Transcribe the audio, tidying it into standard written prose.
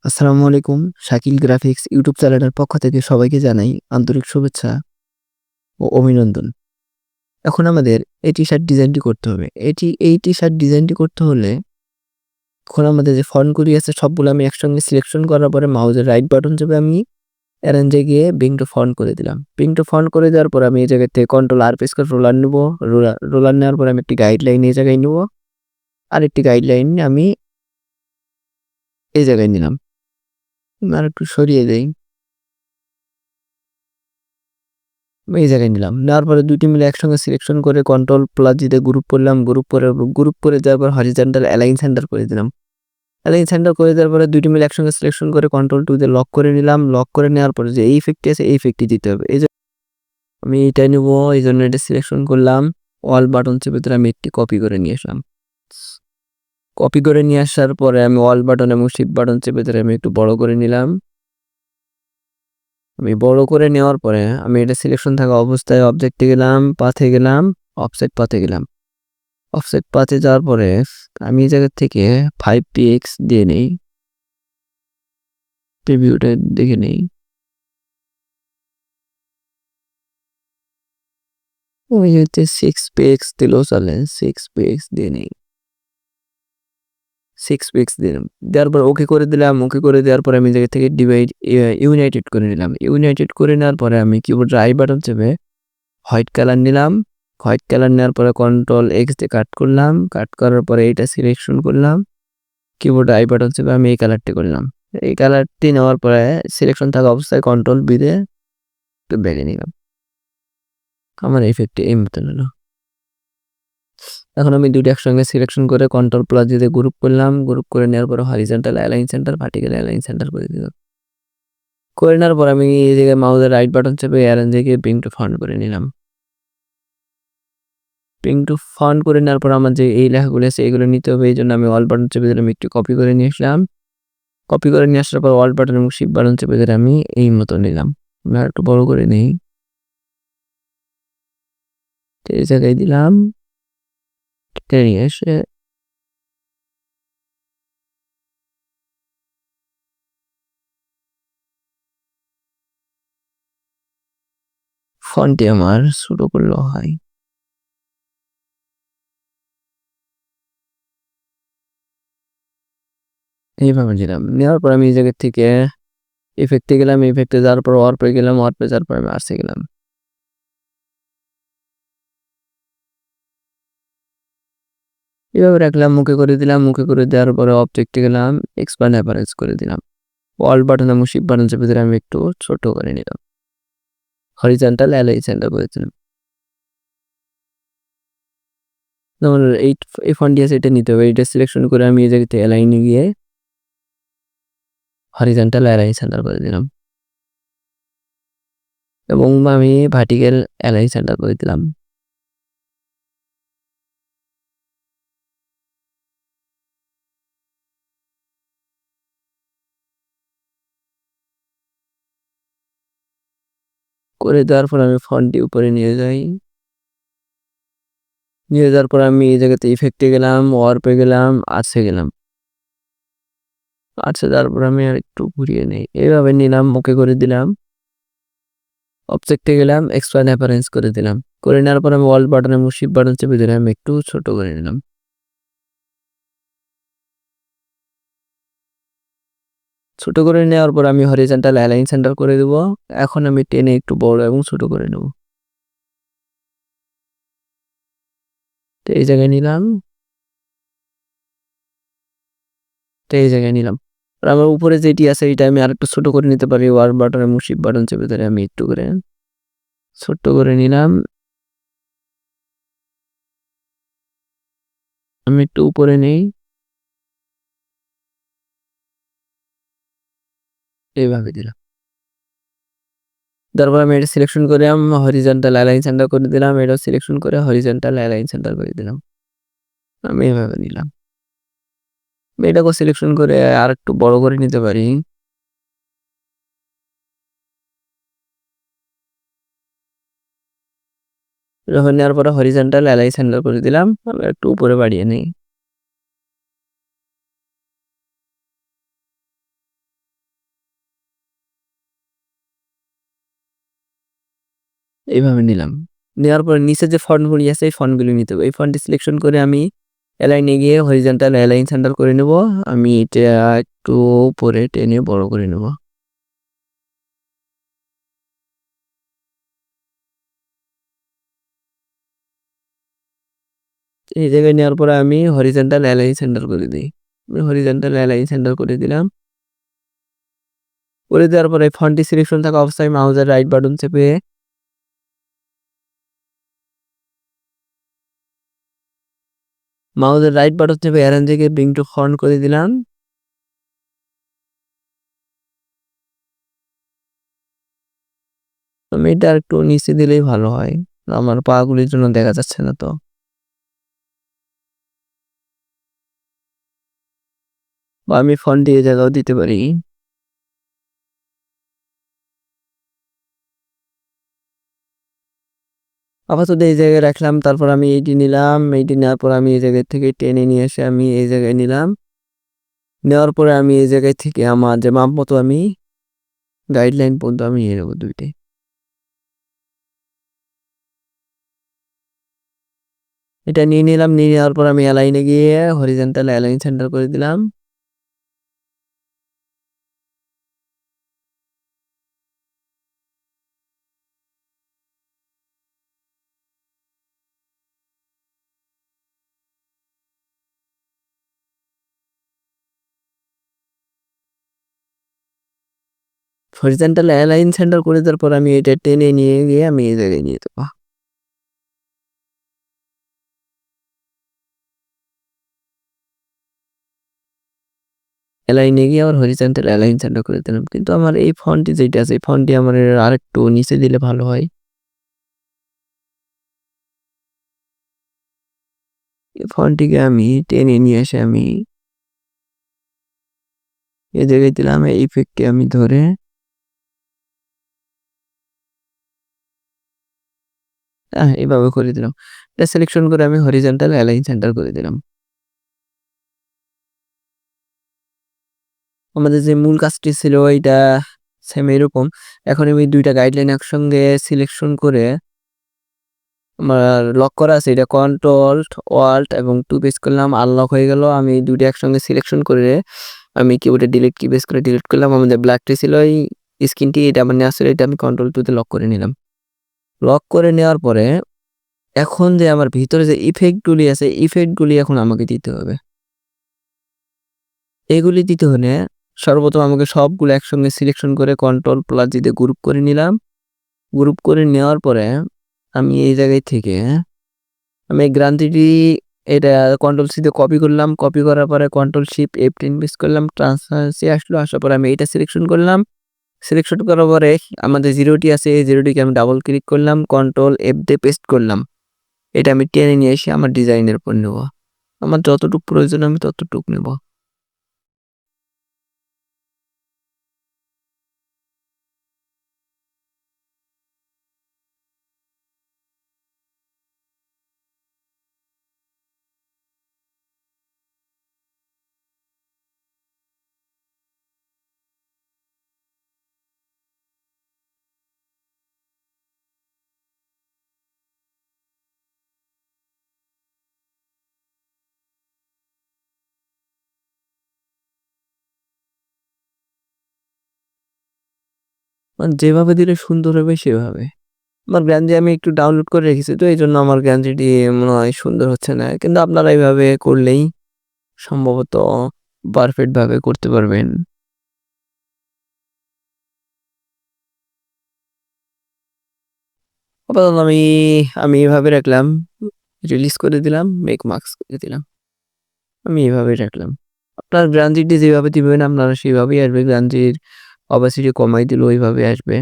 আসসালামু আলাইকুম। Shakil graphics YouTube চ্যানেলের পক্ষ থেকে সবাইকে জানাই আন্তরিক শুভেচ্ছা ও অভিনন্দন। এখন আমাদের এই টি-শার্ট ডিজাইনটি করতে হবে। এই টি-শার্ট ডিজাইনটি করতে হলে এখন আমাদের যে ফন্টগুলি আছে সবগুলো আমি একসঙ্গে সিলেকশন করার পরে মাউসের রাইট বাটন চেপে আমি অ্যারেঞ্জ এ গিয়ে ব্রিং টু ফন্ট করে দিলাম। ব্রিং টু ফন্ট করে দেওয়ার পর আমি এই জায়গা থেকে কন্ট্রোল আর প্রেস করে রোলার নিবো। রোলার নেওয়ার পর আমি একটি গাইডলাইন এই জায়গায় নিবো। আরেকটি গাইডলাইন আমি এই জায়গায় নিলাম। আরেকটু সরিয়ে দেই। এই জায়গায় নিলাম। নেওয়ার পরে ২ টি মিলে একসঙ্গে সিলেকশন করে কন্ট্রোল প্লাস জি তে গ্রুপ করলাম। গ্রুপ করে দেওয়ার পর হরিজন্টাল অ্যালাইন সেন্টার করে দিলাম। অ্যালাইন সেন্টার করে দেওয়ার পরে ২ টি মিলে একসঙ্গে সিলেকশন করে কন্ট্রোল 2 দিয়ে লক করে নিলাম। লক করে নেওয়ার পরে যে এই ইফেক্টটি আছে এই ইফেক্টটি দিতে হবে। আমি এটা নিবো, এইজন্য এটা সিলেকশন করলাম। অল বাটন চেপে ধরে আমি একটি কপি করে নিয়ে আসলাম। কপি করে নিয়ে আসার পরে আমি অল বাটন এবং শিফট বাটন চেপে ধরে আমি একটু বড় করে নিলাম। আমি বড় করে নেওয়ার পরে আমি এটা সিলেকশন থাকা অবস্থায় অবজেক্টে গেলাম, পাথে গেলাম, অফসেট পাথে গেলাম। অফসেট পাথে যাওয়ার পরে আমি এই জায়গা থেকে 5 পিক্স দিয়ে নেই। প্রিভিউটা দেখে নেই। ওই হচ্ছে 6 পিক্স দিলেও চলে। 6 পিক্স দিয়ে নেই। 6 পিক্স দিলাম। দেওয়ার পর ওকে করে দিলাম। ওকে করে দেওয়ার পরে আমি এই জায়গা থেকে ইউনাইটেড করে নিলাম। ইউনাইটেড করে নেওয়ার পরে আমি কিবোর্ডের আই বাটন চেপে হোয়াইট কালার নিলাম। হোয়াইট কালার নেওয়ার পরে কন্ট্রোল এক্স দিয়ে কাট করলাম। কাট করার পরে এইটা সিলেকশন করলাম। কিবোর্ডে আই বাটন চেপে আমি এই কালারটি করলাম। এই কালারটি নেওয়ার পরে সিলেকশন থাকা অবস্থায় কন্ট্রোল বি দিয়ে একটু বেড়ে নিলাম। আমার ইফেক্টটি এই মতন হলো। এখন আমি দুটো একসঙ্গে সিলেকশন করে কন্ট্রোল প্লাস দিয়ে গ্রুপ করলাম। গ্রুপ করে নেওয়ার পরে horizontal align centre, vertical align centre করে দিলাম। করে নেওয়ার পর আমি এই জায়গায় মাউসের রাইট বাটন চেপে অ্যারেঞ্জ এ গিয়ে ব্রিং টু ফন্ট করে নিলাম। ব্রিং টু ফন্ট করে নেওয়ার পর আমার যে এই লেখাগুলো আছে এগুলো নিতে হবে। এইজন্য আমি অল বাটন চেপে দিলাম, একটু কপি করে নিয়ে আসলাম। কপি করে নিয়ে আসার পর অল বাটন এবং শিফট বাটন চেপে ধরে আমি এই মতো নিলাম। আমি আরেকটু বড় করে নেই। এই জায়গায় দিলাম। নিয়ে এসে ফন্টটি আমার ছোট করলেও হয়। এইভাবে দিলাম। নেওয়ার পর আমি এই জায়গা থেকে ইফেক্টে গেলাম। ইফেক্টে যাওয়ার পর ওয়ার্পে গেলাম। ওয়ার্পে যাওয়ার পর আমি আর্টসে গেলাম। এভাবে রাখলাম। মুখে করে দিলাম। মুখে করে দেওয়ার পরে অবজেক্টে গেলাম। এক্সপ্যান্ড অ্যাপারেন্স করে দিলাম। অল বাটন এবং শিফট বাটন চেপে ধরে আমি একটু ছোট করে নিলাম। হরিজন্টাল অ্যালাইন সেন্টার করে দিলাম। যেমন এই ফন্টটি আছে এটা নিতে হবে। এটা সিলেকশন করে আমি এই জায়গাতে অ্যালাইনে গিয়ে হরিজন্টাল অ্যালাইন সেন্টার করে দিলাম। এবং আমি ভার্টিক্যাল অ্যালাইন সেন্টার করে দিলাম। করে দেওয়ার পর আমি ফন্টটি উপরে নিয়ে যাই। নিয়ে যাওয়ার পর আমি এই জায়গাতে ইফেক্টে গেলাম, ওয়ার্পে গেলাম, আর্টসে গেলাম। আর্টসে যাওয়ার পর আমি আরেকটু ঘুরিয়ে নেই। এইভাবে নিলাম, ওকে করে দিলাম। অবজেক্টে গেলাম, এক্সপ্যান্ড অ্যাপারেন্স করে দিলাম। করে নেওয়ার পর আমি অল্ট বাটন এবং শিফট বাটন চেপে ধরে আমি একটু ছোট করে নিলাম। ছোট করে নেওয়ার পর আমি হরিজন্টাল অ্যালাইন সেন্টার করে দেব। এখন আমি টেনে একটু বড় এবং ছোট করে নেব। তো এই জায়গায় নিলাম। তো এই জায়গায় নিলাম। আর আমার উপরে যেটি আছে এটা আমি আরেকটু ছোট করে নিতে পারি। ওয়ার্ক বাটন এবং শিফট বাটন চেপে ধরে আমি একটু করে ছোট্ট করে নিলাম। আমি একটু উপরে নেই। এইভাবে দিলাম। তারপর আমি এটা সিলেকশন করে হরিজন্টাল অ্যালাইন সেন্টার করে দিলাম। এটাও সিলেকশন করে হরিজন্টাল অ্যালাইন সেন্টার করে দিলাম। আমি এভাবে নিলাম। এটাকেও সিলেকশন করে আরেকটু বড় করে নিতে পারি। যখন নেওয়ার পরে হরিজন্টাল অ্যালাইন সেন্টার করে দিলাম। আমি একটু উপরে বাড়িয়ে নেই। এইভাবে নিলাম। নেওয়ার পরে নিচে যে ফন্টগুলি আছে এই ফন্টগুলি নিতে হবে। এই ফন্টটি সিলেকশন করে আমি অ্যালাইন এ গিয়ে হরিজন্টাল অ্যালাইন সেন্টার করে নেব। আমি এটা একটু উপরে টেনে বড় করে নেব। এই জায়গায় নেওয়ার পরে আমি হরিজন্টাল অ্যালাইন সেন্টার করে দিই। আমি হরিজন্টাল অ্যালাইন সেন্টার করে দিলাম। করে দেওয়ার পরে ফন্টটি সিলেকশন থাকা অবস্থায় মাউসের রাইট বাটন চেপে অ্যারেঞ্জ থেকে ব্রিং টু ফন্ট করে দিলাম। আমি এটা একটু নিচে দিলেই ভালো হয়। আমার পাগুলির জন্য দেখা যাচ্ছে না তো। বা আমি ফন্টটি এই জায়গাও দিতে পারি। আপাতত এই জায়গায় রাখলাম। তারপর আমি এইটি নিলাম। এইটি নেওয়ার পর আমি এই জায়গা থেকে টেনে নিয়ে এসে আমি এই জায়গায় নিলাম। নেওয়ার পরে আমি এই জায়গায় থেকে আমার যে মাপ মতো আমি গাইডলাইন পর্যন্ত আমি নিয়ে নেব ২ টি। এটা নিয়ে নিলাম। নিয়ে নেওয়ার পর আমি অ্যালাইনে গিয়ে হরিজন্টাল অ্যালাইন সেন্টার করে দিলাম। হরিজন্টাল অ্যালাইন সেন্টার করে দেওয়ার পর আমি এটা টেনে নিয়ে গিয়ে আমি এই জায়গায় নিয়ে দেবো। অ্যালাইনে গিয়ে আবার হরিজন্টাল অ্যালাইন সেন্টার করে দিলাম। কিন্তু আমার এই ফন্টটি যেটা আছে এই ফন্টটি আমার আরেকটু নিচে দিলে ভালো হয়। এই ফন্টটিকে আমি টেনে নিয়ে এসে আমি এই জায়গায় দিলাম। এই ইফেক্টকে আমি ধরে এভাবে করে দিলাম। এটা সিলেকশন করে আমি হরিজন্টাল অ্যালাইন সেন্টার করে দিলাম। আমাদের যে মূল কাজটি ছিল এইটা সেম এরকম। এখন আমি ২ টা গাইডলাইন একসঙ্গে সিলেকশন করে আমার লক করা আছে এটা কন্ট্রোল, অল্ট এবং 2 প্রেস করলাম আনলক হয়ে গেল। আমি ২ টা একসঙ্গে সিলেকশন করে আমি কিবোর্ডে ডিলিট কি প্রেস করে ডিলিট করলাম। আমাদের ব্ল্যাকটি ছিল এই স্ক্রিনটি এটা আমার নেওয়া ছিল এটা আমি কন্ট্রোল 2 তে লক করে নিলাম। লক করে নেওয়ার পরে এখন যে আমার ভিতরে যে ইফেক্টগুলি আছে ইফেক্টগুলি এখন আমাকে দিতে হবে। এগুলি দিতে হলে সর্বপ্রথম আমাকে সবগুলো একসঙ্গে সিলেকশন করে কন্ট্রোল প্লাস জি দিয়ে গ্রুপ করে নিলাম। গ্রুপ করে নেওয়ার পরে আমি এই জায়গায় থেকে আমি এই গ্রান্তিটি এটা কন্ট্রোল সি দিয়ে কপি করলাম। কপি করার পরে কন্ট্রোল শিফট F10 প্রেস করলাম। ট্রান্সপারেন্সি আসলো। আসার পরে আমি এটা সিলেকশন করলাম। সিলেকশন করার পরে আমাদের 0 টি আছে এই 0 টিকে আমি ডাবল ক্লিক করলাম। কন্ট্রোল F দিয়ে পেস্ট করলাম। এটা আমি টেনে নিয়ে এসে আমার ডিজাইনের উপর নেব। আমার যতটুকু প্রয়োজন আমি ততটুকু নেব। মানে যেভাবে দিলে সুন্দর হবে সেভাবে। আমার গ্যাঞ্জি আমি একটু ডাউনলোড করে রেখেছি তো এইজন্য আমার গ্যাঞ্জিটি মনে হয় সুন্দর হচ্ছে না। কিন্তু আপনারা এভাবে করলেই সম্ভবত পারফেক্ট ভাবে করতে পারবেন। আপাতত আমি এভাবে রাখলাম। রিলিজ করে দিলাম, মেক মার্কস করে দিলাম। আমি এভাবেই রাখলাম। আপনার গ্যাঞ্জিটি যেভাবে দিবেন আপনারা সেভাবেই আসবে। গ্যাঞ্জির অপাসিটি কমাই দিলে ওইভাবে আসবে।